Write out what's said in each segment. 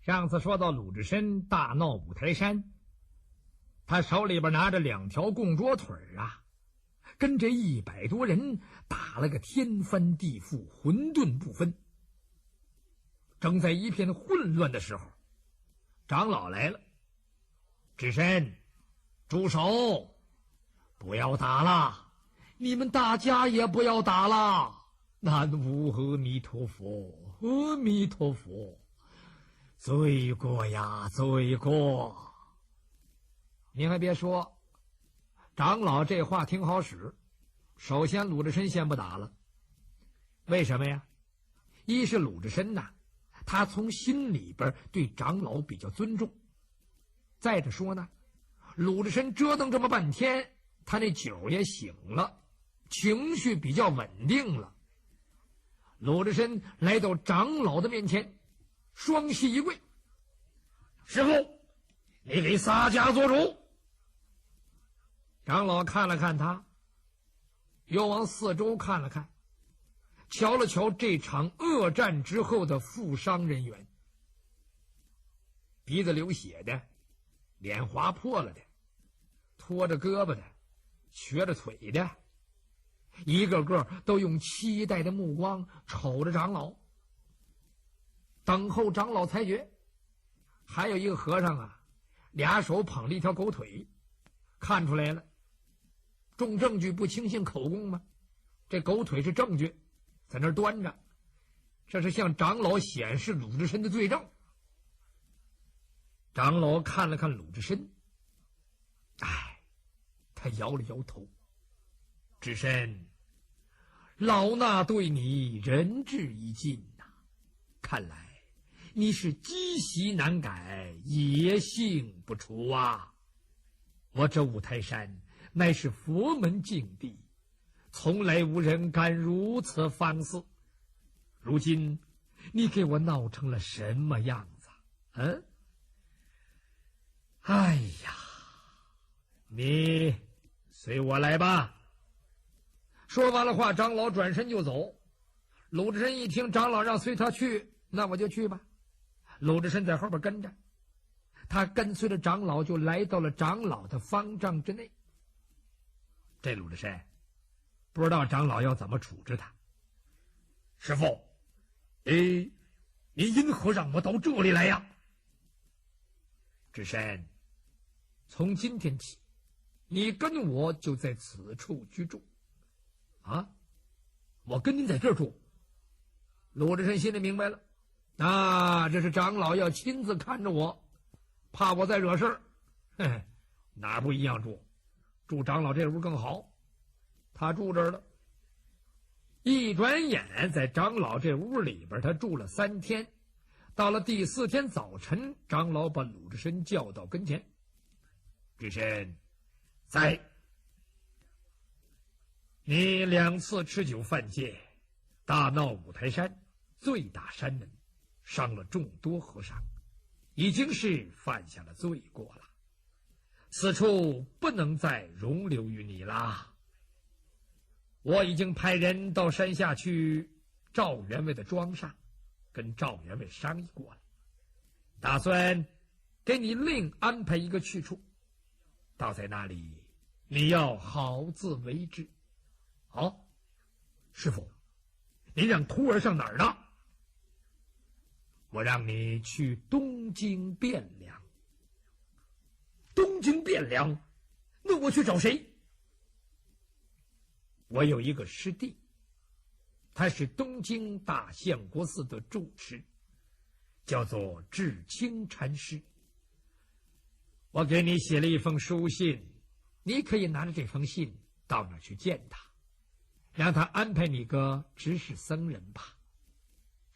上次说到鲁智深大闹五台山，他手里边拿着2条供桌腿啊，跟这100多人打了个天翻地覆，混沌不分。正在一片混乱的时候，长老来了。智深，住手，不要打了，你们大家也不要打了。南无阿弥陀佛，阿弥陀佛，罪过呀，罪过。您还别说，长老这话挺好使。首先鲁智深先不打了，为什么呀？一是鲁智深呐，他从心里边对长老比较尊重。再者说呢，鲁智深折腾这么半天，他那酒也醒了，情绪比较稳定了。鲁智深来到长老的面前，双膝一跪：“师父，你给洒家做主。”长老看了看他，又往四周看了看，瞧了瞧这场恶战之后的负伤人员，鼻子流血的，脸划破了的，拖着胳膊的，瘸着腿的，一个个都用期待的目光瞅着长老，等候长老裁决。还有一个和尚啊，2手捧了一条狗腿，看出来了，重证据不轻信口供吗？这狗腿是证据，在那儿端着，这是向长老显示鲁智深的罪证。长老看了看鲁智深，他摇了摇头：“智深，老衲对你仁至义尽呐，看来你是积习难改，野性不除啊！我这五台山乃是佛门净地，从来无人敢如此放肆。如今你给我闹成了什么样子？哎呀，你随我来吧。”说完了话，长老转身就走。鲁智深一听长老让随他去，那我就去吧。鲁智深在后边跟着，他跟随着长老就来到了长老的方丈之内。这鲁智深不知道长老要怎么处置他。师父，你因何让我到这里来呀？智深，从今天起，你跟我就在此处居住。啊，我跟您在这儿住。鲁智深心里明白了，这是长老要亲自看着我，怕我再惹事儿。哪儿不一样住？住长老这屋更好。他住这儿了。一转眼在长老这屋里边，他住了3天。到了第4天早晨，长老把鲁智深叫到跟前：“智深，在。你2次吃酒犯戒，大闹五台山，罪打山门，伤了众多和尚，已经是犯下了罪过了。此处不能再容留于你啦。我已经派人到山下去赵员外的庄上，跟赵员外商议过了，打算给你另安排一个去处，到在那里你要好自为之。”好，师父，您让徒儿上哪儿呢？我让你去东京汴梁。东京汴梁？那我去找谁？我有一个师弟，他是东京大相国寺的住持，叫做智清禅师。我给你写了一封书信，你可以拿着这封信到那儿去见他，让他安排你个执事僧人吧，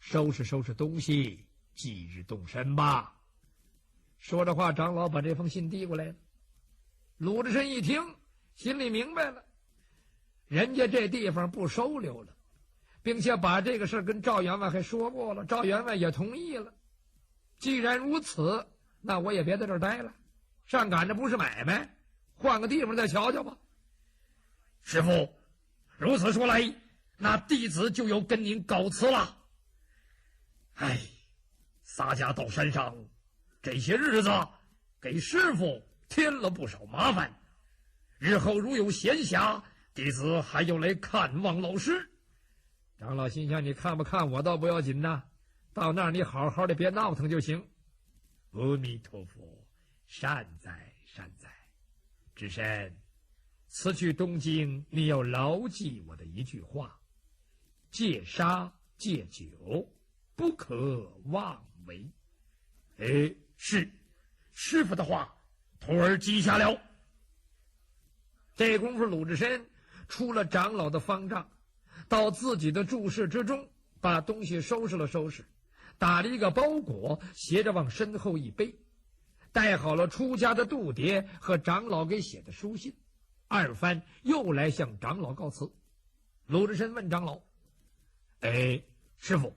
收拾收拾东西，即日动身吧。说着话，长老把这封信递过来了。鲁智深一听，心里明白了，人家这地方不收留了，并且把这个事跟赵员外还说过了，赵员外也同意了。既然如此，那我也别在这儿待了，上赶着不是买卖，换个地方再瞧瞧吧。师父，如此说来，那弟子就要跟您告辞了。洒家到山上，这些日子给师傅添了不少麻烦。日后如有闲暇，弟子还要来看望老师。长老心想：你看不看我倒不要紧呐，到那儿你好好的别闹腾就行。阿弥陀佛，善哉善哉。智深，此去东京，你要牢记我的一句话：戒杀戒酒，不可妄为。是，师傅的话，徒儿记下了。这功夫，鲁智深出了长老的方丈，到自己的住室之中，把东西收拾了收拾，打了一个包裹，斜着往身后一背，带好了出家的度牒和长老给写的书信，二番又来向长老告辞。鲁智深问长老：师傅，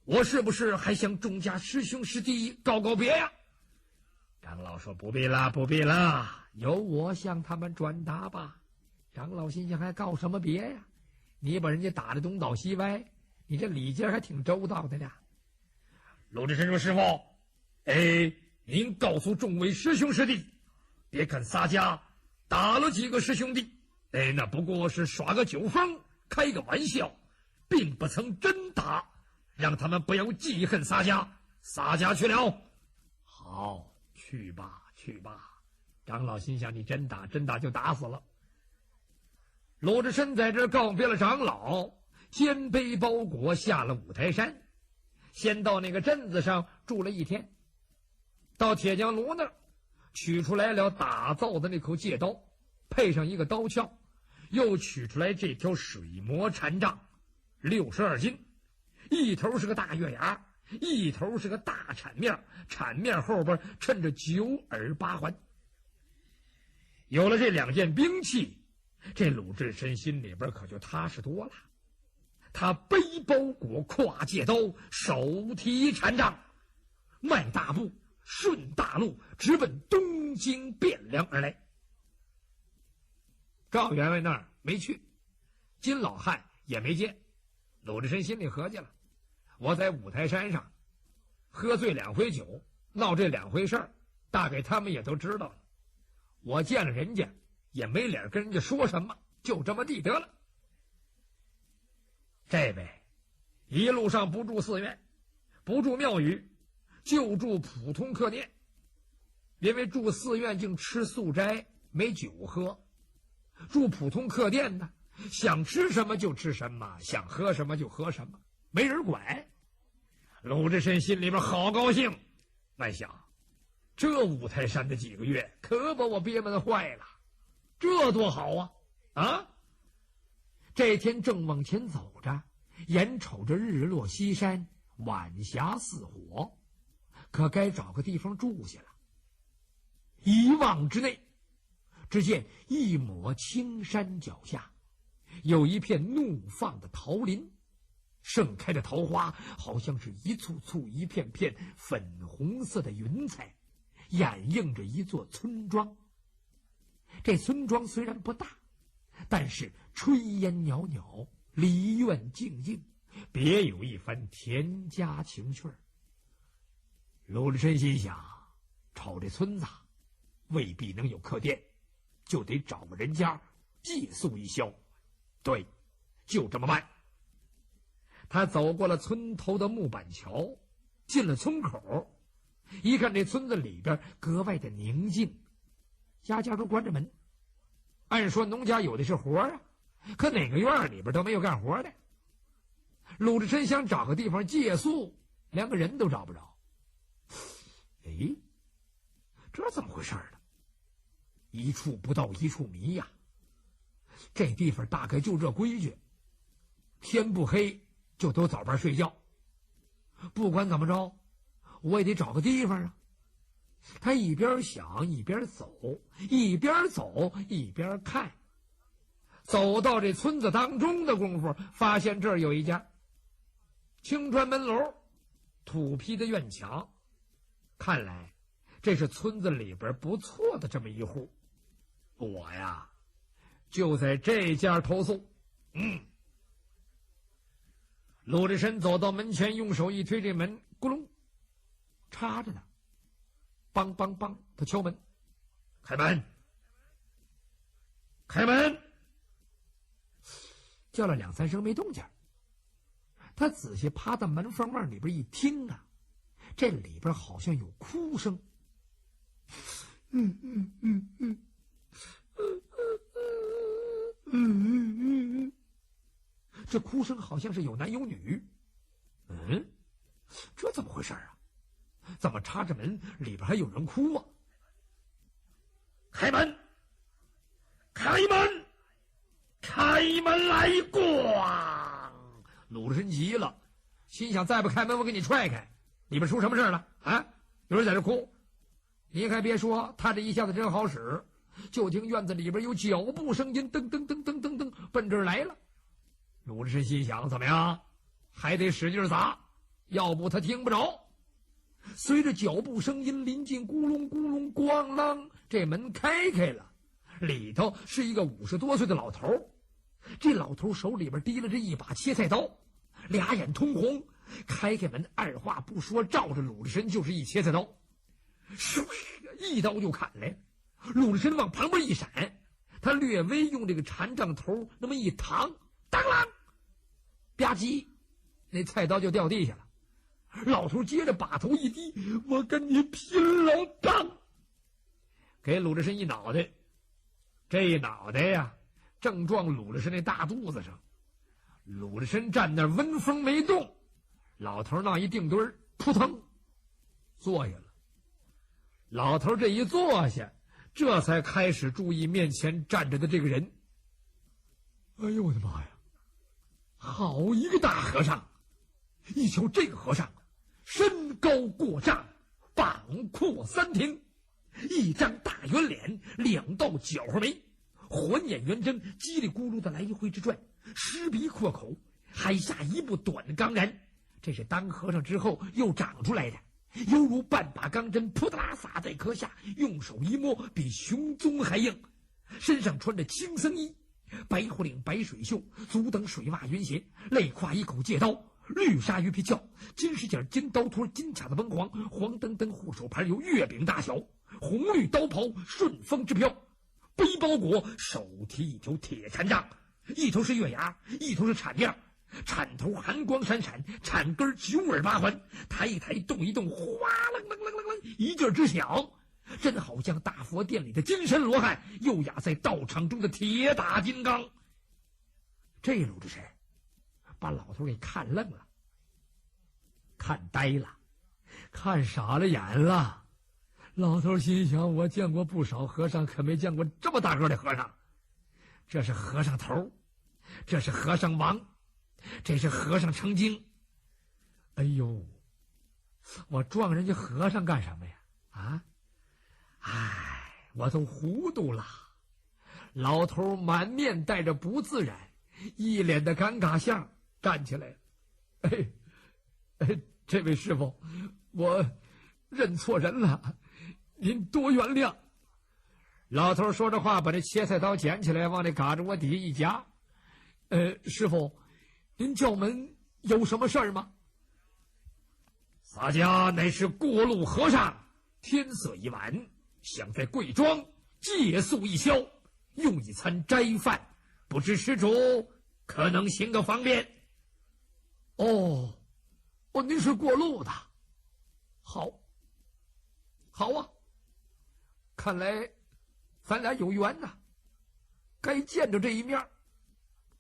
我是不是还向众家师兄师弟告别呀？长老说：不必啦，不必啦，由我向他们转达吧。长老心想：还告什么别呀？你把人家打得东倒西歪，你这礼节还挺周到的呀。鲁智深说：师傅，您告诉众位师兄师弟，别看洒家打了几个师兄弟，那不过是耍个酒疯，开个玩笑，并不曾真打，让他们不要记恨洒家。洒家去了。好，去吧去吧。长老心想：你真打就打死了。鲁智深在这告别了长老，肩背包裹下了五台山，先到那个镇子上住了一天，到铁匠炉那儿取出来了打造的那口戒刀，配上一个刀鞘，又取出来这条水磨禅杖，62斤，一头是个大月牙，一头是个大铲面，铲面后边衬着9耳8环。有了这两件兵器，这鲁智深心里边可就踏实多了。他背包裹，挎戒刀，手提禅杖，迈大步，顺大路，直奔东京汴梁而来。赵员外那儿没去，金老汉也没见。鲁智深心里合计了：我在五台山上喝醉2回酒，闹这2回事儿，大概他们也都知道了。我见了人家也没脸跟人家说什么，就这么地得了。这位一路上不住寺院，不住庙宇，就住普通客店，因为住寺院竟吃素斋，没酒喝；住普通客店呢，想吃什么就吃什么，想喝什么就喝什么，没人管。鲁智深心里边好高兴，暗想：这五台山的几个月可把我憋闷坏了，这多好啊！啊！这天正往前走着，眼瞅着日落西山，晚霞似火，可该找个地方住下了。一望之内，只见一抹青山脚下有一片怒放的桃林，盛开的桃花好像是一簇簇一片片粉红色的云彩，掩映着一座村庄。这村庄虽然不大，但是炊烟袅袅，梨院静静，别有一番田家情趣儿。鲁智深心想，瞅这村子未必能有客店，就得找个人家借宿一宵。对，就这么办。他走过了村头的木板桥，进了村口，一看这村子里边格外的宁静，家家都关着门。按说农家有的是活啊，可哪个院里边都没有干活的。鲁智深想找个地方借宿，连个人都找不着。这怎么回事呢？一处不到一处迷呀。这地方大概就这规矩，天不黑就都早班睡觉。不管怎么着，我也得找个地方啊。他一边想一边走，一边走一边看。走到这村子当中的功夫，发现这儿有一家青砖门楼，土坯的院墙，看来这是村子里边不错的这么一户。我呀就在这家投宿。鲁智深走到门前，用手一推这门，咕隆，插着呢。梆梆梆，他敲门，开门，开门。叫了2、3声没动静，他仔细趴到门缝里边一听啊，这里边好像有哭声。这哭声好像是有男有女。这怎么回事啊？怎么插着门里边还有人哭啊？开门，开门，开门来！咣！鲁智深急了，心想再不开门我给你踹开。里边出什么事了啊？有人在这哭。你还别说，他这一下子真好使。就听院子里边有脚步声音，噔噔噔噔噔噔，奔这儿来了。鲁智深心想，怎么样，还得使劲砸，要不他听不着。随着脚步声音临近，咕隆咕隆咣啷，这门开了，里头是一个50多岁的老头。这老头手里边提了这一把切菜刀，俩眼通红，开门，二话不说，照着鲁智深就是一切菜刀，唰，一刀就砍来。鲁智深往旁边一闪，他略微用这个禅杖头那么一躺，当啷，吧唧，那菜刀就掉地下了。老头接着把头一低，我跟你拼了杠！给鲁智深一脑袋，这一脑袋呀，正撞鲁智深那大肚子上。鲁智深站那纹风没动，老头那一定墩儿，扑腾坐下了。老头这一坐下，这才开始注意面前站着的这个人。哎呦我的妈呀，好一个大和尚！一瞧这个和尚身高过丈，膀阔3庭，一张大圆脸，2道角眉，环眼圆睁，叽里咕噜的来回直转，狮鼻阔口，还下一部短钢髯，这是当和尚之后又长出来的，犹如半把钢针扑嗒啦撒在壳下，用手一摸比熊棕还硬。身上穿着青僧衣，白虎领白水袖，足蹬水袜云鞋，肋挎一口戒刀，绿纱鱼皮鞘，金饰件金刀托，金卡子崩黄，黄澄澄护手牌有月饼大小，红绿刀袍顺风之飘，背包裹手提一条铁禅杖，一头是月牙，一头是铲辫，铲头寒光闪闪，铲根9耳8环，抬一抬动一动，哗楞楞楞楞楞，一劲儿之响，真好像大佛殿里的金身罗汉，又雅在道场中的铁打金刚。这鲁智深把老头给看愣了，看呆了，看傻了眼了。老头心想，我见过不少和尚，可没见过这么大个的和尚。这是和尚头，这是和尚王，这是和尚成精。哎呦，我撞人家和尚干什么呀？啊，哎，我都糊涂了。老头满面带着不自然，一脸的尴尬相，站起来了。这位师傅，我认错人了，您多原谅。老头说着话，把这切菜刀捡起来，往那嘎着我底下一夹。师傅，您叫门有什么事儿吗？洒家乃是过路和尚，天色已晚，想在贵庄借宿一宵，用一餐斋饭，不知施主可能行个方便？哦，您是过路的，好啊，看来咱俩有缘呐，该见着这一面，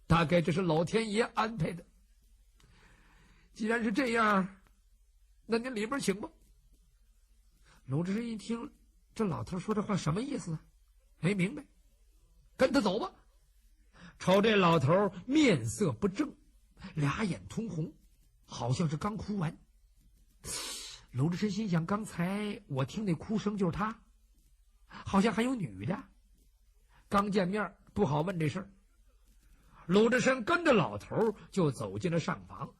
大概这是老天爷安排的。既然是这样，那您里边请吧。鲁智深一听这老头说这话什么意思啊？没明白，跟他走吧。瞅这老头面色不正，俩眼通红，好像是刚哭完。鲁智深心想，刚才我听那哭声就是他，好像还有女的。刚见面不好问这事儿。鲁智深跟着老头就走进了上房。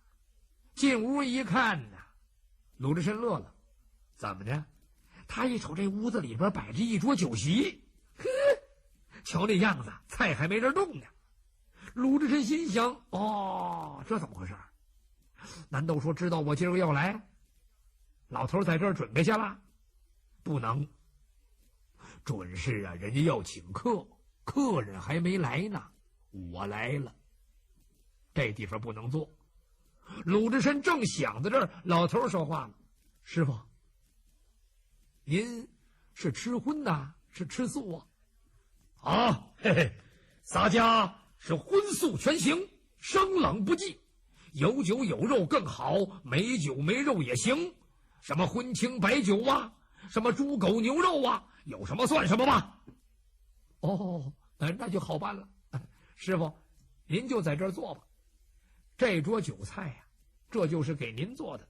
进屋一看呢，鲁智深乐了。怎么的？他一瞅这屋子里边摆着一桌酒席，呵，瞧那样子，菜还没人动呢。鲁智深心想，哦，这怎么回事？难道说知道我今儿要来？老头在这儿准备去了？不能。准是啊，人家要请客，客人还没来呢，我来了。这地方不能坐。鲁智深正想在这儿，老头说话了：“师傅，您是吃荤呐，是吃素啊？”“啊，嘿嘿，洒家是荤素全行，生冷不忌，有酒有肉更好，没酒没肉也行。什么荤清白酒啊，什么猪狗牛肉啊，有什么算什么吧。”“哦，那就好办了。师傅，您就在这儿坐吧。这桌酒菜呀，这就是给您做的。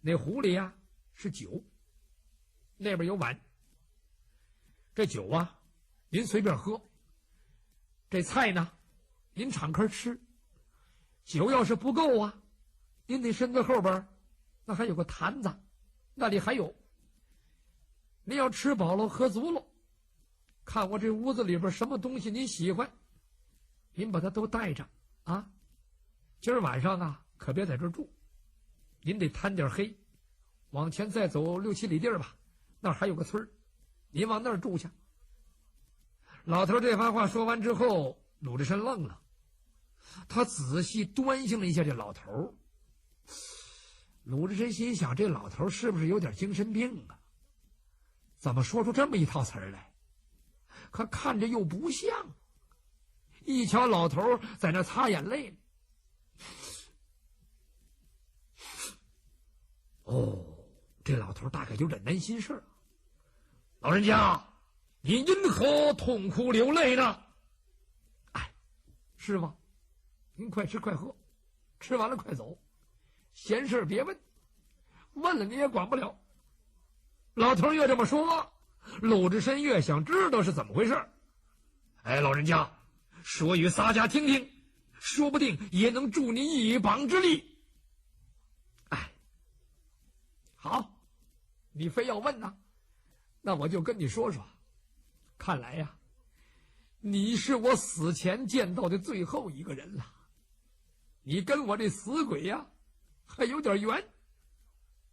那壶里呀是酒，那边有碗。这酒啊，您随便喝。这菜呢，您敞开吃。酒要是不够啊，您那身子后边那还有个坛子，那里还有。您要吃饱了喝足了，看我这屋子里边什么东西您喜欢，您把它都带着啊。今儿晚上啊，可别在这儿住，您得贪点黑，往前再走6、7里地儿吧，那儿还有个村儿，您往那儿住去。”老头这番话说完之后，鲁智深愣了，他仔细端详了一下这老头。鲁智深心想，这老头是不是有点精神病啊？怎么说出这么一套词儿来？可看着又不像。一瞧老头在那擦眼泪呢。哦，这老头大概有点难心事儿。“老人家，你因何痛哭流泪呢？”“哎，师傅，您快吃快喝，吃完了快走，闲事别问，问了你也管不了。”老头越这么说，鲁智深越想知道是怎么回事。“哎，老人家，说与洒家听听，说不定也能助你一膀之力。”“哎，好，你非要问呐，那我就跟你说说。看来呀，你是我死前见到的最后一个人了。你跟我这死鬼呀，还有点缘。”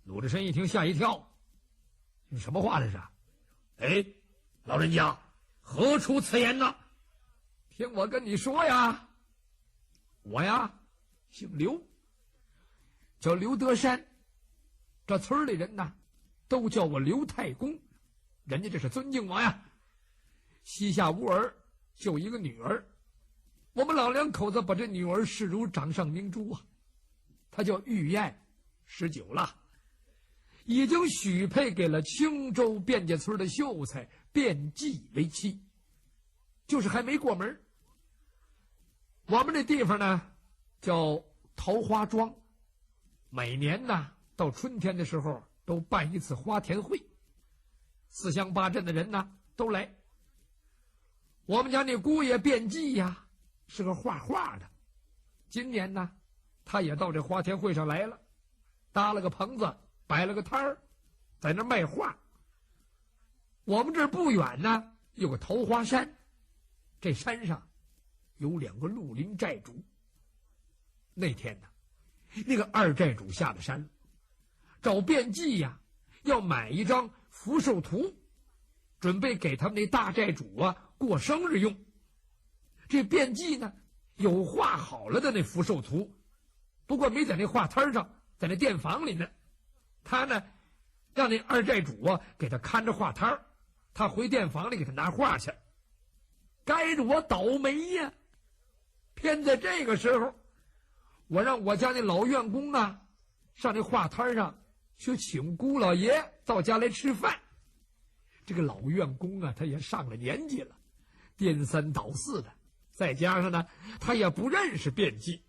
鲁智深一听吓一跳，你什么话这是？“哎，老人家，何出此言呢？”“听我跟你说呀，我呀姓刘，叫刘德山，这村里人呢都叫我刘太公，人家这是尊敬我呀。膝下无儿，就一个女儿，我们老两口子把这女儿视如掌上明珠啊。她叫玉燕，19了，已经许配给了青州卞家村的秀才卞季为妻，就是还没过门。我们这地方呢叫桃花庄，每年呢到春天的时候都办一次花田会，4乡8镇的人呢都来。我们家那姑爷卞季呀是个画画的，今年呢他也到这花田会上来了，搭了个棚子，摆了个摊儿，在那卖画。我们这儿不远呢有个桃花山，这山上有2个绿林寨主。那天呢，那个2寨主下了山，找卞季呀要买一张福寿图，准备给他们那大寨主啊过生日用。这卞季呢有画好了的那福寿图，不过没在那画摊上，在那店房里呢。他呢让那2寨主啊给他看着画摊，他回店房里给他拿画去。该着我倒霉呀，偏在这个时候，我让我家那老院工啊上那画摊上去请姑老爷到家来吃饭。这个老院工啊他也上了年纪了，颠3倒4的，再加上呢他也不认识卞季，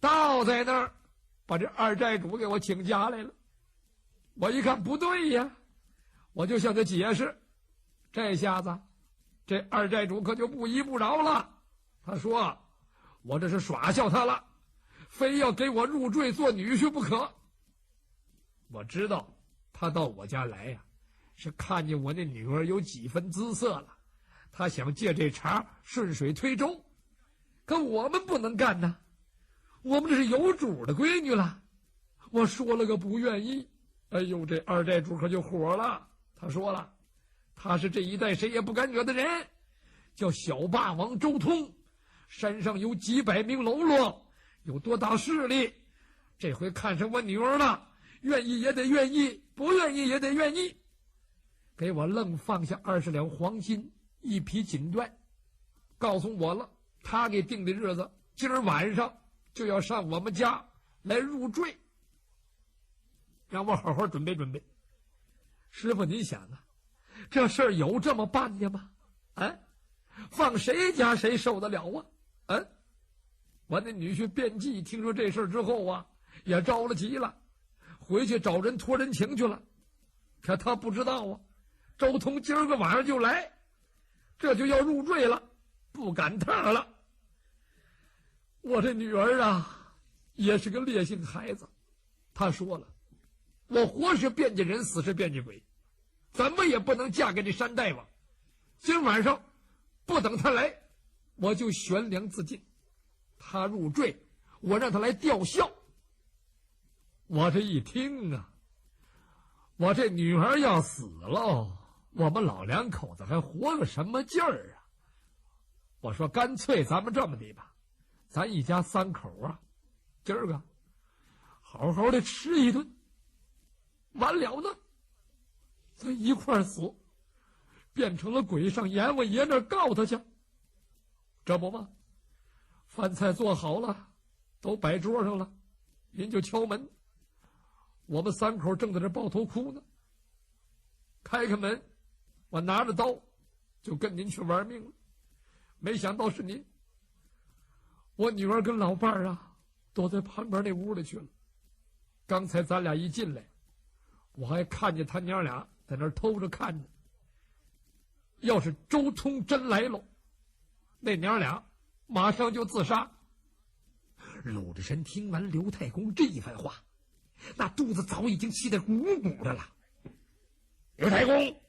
倒在那儿把这2寨主给我请家来了。我一看不对呀，我就向他解释。这下子这2寨主可就不依不饶了，他说我这是耍笑他了，非要给我入赘做女婿不可。我知道他到我家来呀是看见我那女儿有几分姿色了，他想借这茬顺水推舟。可我们不能干呐，我们这是有主的闺女了。我说了个不愿意，哎呦，这二寨主可就火了。他说了，他是这一代谁也不敢惹的人，叫小霸王周通，山上有几百名喽啰，有多大势力？这回看上我女儿了，愿意也得愿意，不愿意也得愿意。给我愣放下20两黄金，1匹锦缎，告诉我了，他给定的日子，今儿晚上就要上我们家来入赘，让我好好准备准备。师傅，您想啊，这事儿有这么办的吗？啊，放谁家谁受得了啊？我那女婿卞纪听说这事儿之后啊，也着了急了，回去找人托人情去了。可他不知道啊，周通今儿个晚上就来，这就要入赘了，不赶趟了。我这女儿啊，也是个烈性孩子，她说了，我活是卞家人，死是卞家鬼，怎么也不能嫁给这山大王。今晚上不等他来，我就悬梁自尽。他入赘，我让他来吊孝。我这一听啊，我这女儿要死了，我们老两口子还活个什么劲儿啊？我说干脆咱们这么的吧，咱一家3口啊，今儿个好好的吃一顿，完了呢咱一块儿死，变成了鬼上阎王爷那儿告他去。这不嘛，饭菜做好了，都摆桌上了，您就敲门。我们3口正在这抱头哭呢，开开门，我拿着刀就跟您去玩命了。没想到是您。我女儿跟老伴儿啊都在旁边那屋里去了。刚才咱俩一进来，我还看见他娘俩在那儿偷着看着。要是周通真来了，那娘俩马上就自杀。鲁智深听完刘太公这一番话，那肚子早已经气得鼓鼓的了。刘太公，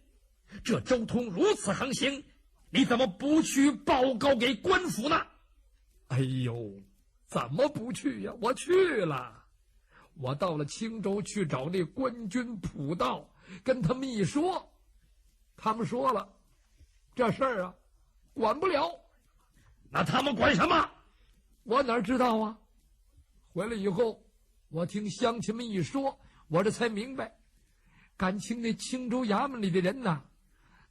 这周通如此横行，你怎么不去报告给官府呢？哎呦，怎么不去呀？我去了，我到了青州去找那官军普道，跟他们一说，他们说了，这事儿啊，管不了。那他们管什么？我哪知道啊？回来以后，我听乡亲们一说，我这才明白，感情那青州衙门里的人呐，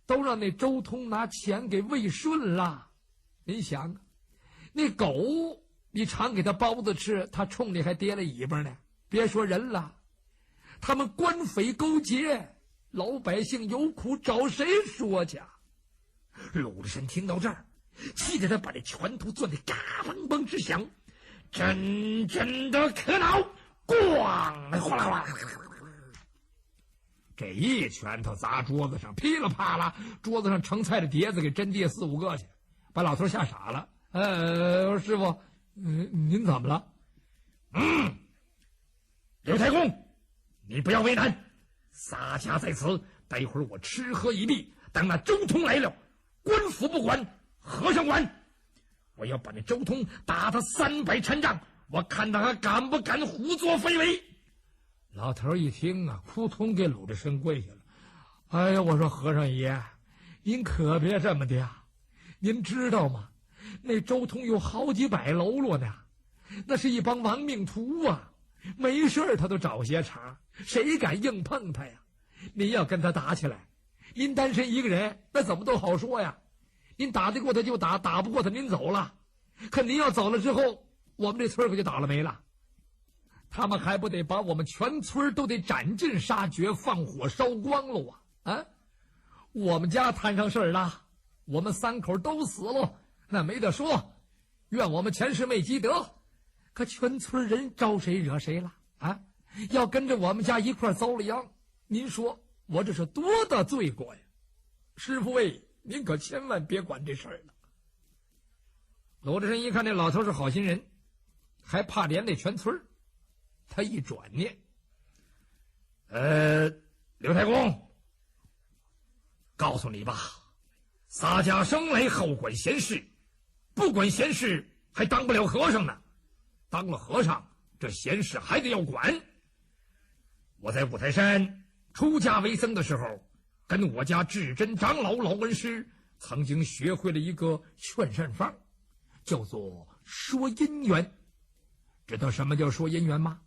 都让那周通拿钱给喂顺了。您想，那狗你常给他包子吃，他冲你还跌了尾巴呢，别说人了，他们官匪勾结，老百姓有苦找谁说去？鲁智深听到这儿，气得他把这拳头攥得嘎嘣嘣直响，真正的可恼，咣，哗啦哗啦，这一拳头砸桌子上，噼里啪啦，桌子上盛菜的碟子给震跌4、5个去，把老头吓傻了。师傅，您怎么了？刘太公，你不要为难，洒家在此，待会儿我吃喝一毕，等那周通来了，官府不管，和尚管，我要把那周通打他300禅杖，我看他还敢不敢胡作非为。老头一听啊，扑通给鲁智深跪下了。哎呀，我说和尚爷，您可别这么的呀，您知道吗？那周通有好几百喽啰呢，那是一帮亡命徒啊，没事他都找些茬，谁敢硬碰他呀？您要跟他打起来，您单身一个人，那怎么都好说呀。您打得过他就打，打不过他您走了。可您要走了之后，我们这村可就倒了霉了。他们还不得把我们全村都得斩尽杀绝，放火烧光了啊！我们家摊上事儿了，我们3口都死了，那没得说，怨我们前世没积德。可全村人招谁惹谁了啊？要跟着我们家一块遭了殃，您说我这是多大罪过呀？师傅喂，您可千万别管这事儿了。鲁智深一看这老头是好心人，还怕连累全村，他一转念，刘太公，告诉你吧，洒家生来好管闲事，不管闲事还当不了和尚呢，当了和尚这闲事还得要管。我在五台山出家为僧的时候，跟我家智真长老老恩师曾经学会了一个劝善方，叫做说姻缘。知道什么叫说姻缘吗？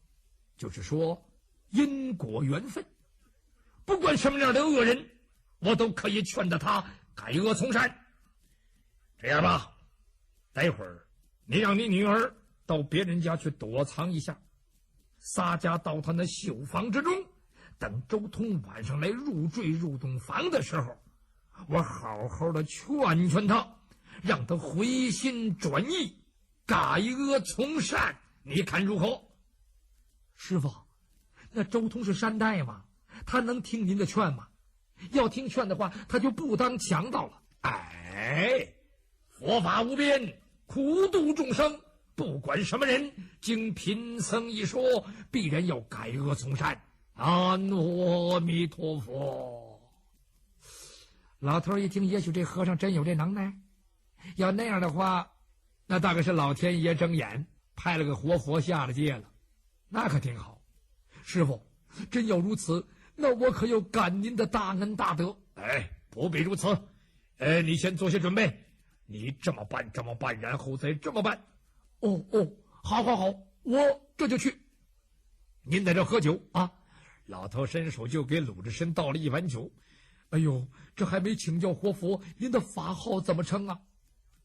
就是说因果缘分。不管什么样的恶人，我都可以劝得他改恶从善。这样吧，待会儿你让你女儿到别人家去躲藏一下，撒家到他那绣房之中，等周通晚上来入赘入洞房的时候，我好好的劝劝他，让他回心转意，改恶从善，你看如何？师傅，那周通是山代吗？他能听您的劝吗？要听劝的话，他就不当强盗了。哎，佛法无边，苦度众生，不管什么人，经贫僧一说，必然要改恶从善。阿弥陀佛。老头一听，也许这和尚真有这能耐。要那样的话，那大概是老天爷睁眼，派了个活佛下了界了。那可挺好。师傅，真要如此，那我可要感您的大恩大德。哎，不必如此。你先做些准备，你这么办，这么办，然后再这么办。哦，好，我这就去。您在这喝酒啊？老头伸手就给鲁智深倒了一碗酒。哎呦，这还没请教活佛，您的法号怎么称啊？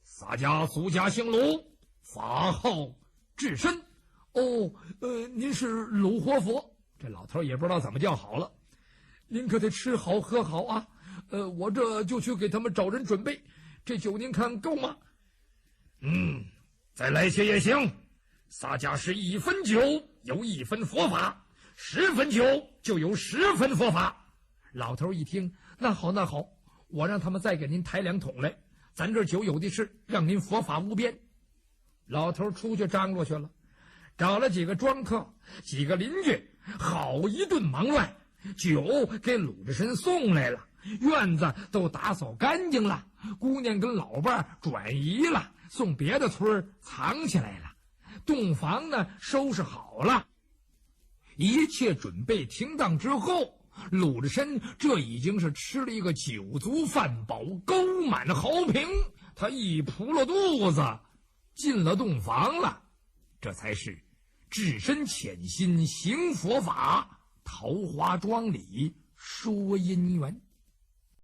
洒家俗家姓鲁，法号智深。您是鲁活佛。这老头也不知道怎么叫好了。您可得吃好喝好啊。我这就去给他们找人准备。这酒您看够吗？再来些也行。洒家是1分酒有1分佛法，10分酒就有10分佛法。老头一听，那好，我让他们再给您抬2桶来，咱这酒有的是，让您佛法无边。老头出去张罗去了，找了几个庄客，几个邻居，好一顿忙乱。酒给鲁智深送来了，院子都打扫干净了，姑娘跟老伴转移了，送别的村藏起来了，洞房呢收拾好了。一切准备停当之后，鲁智深这已经是吃了一个酒足饭饱，沟满豪平，他一扑了肚子，进了洞房了。这才是智深潜心行佛法，桃花庄里说姻缘。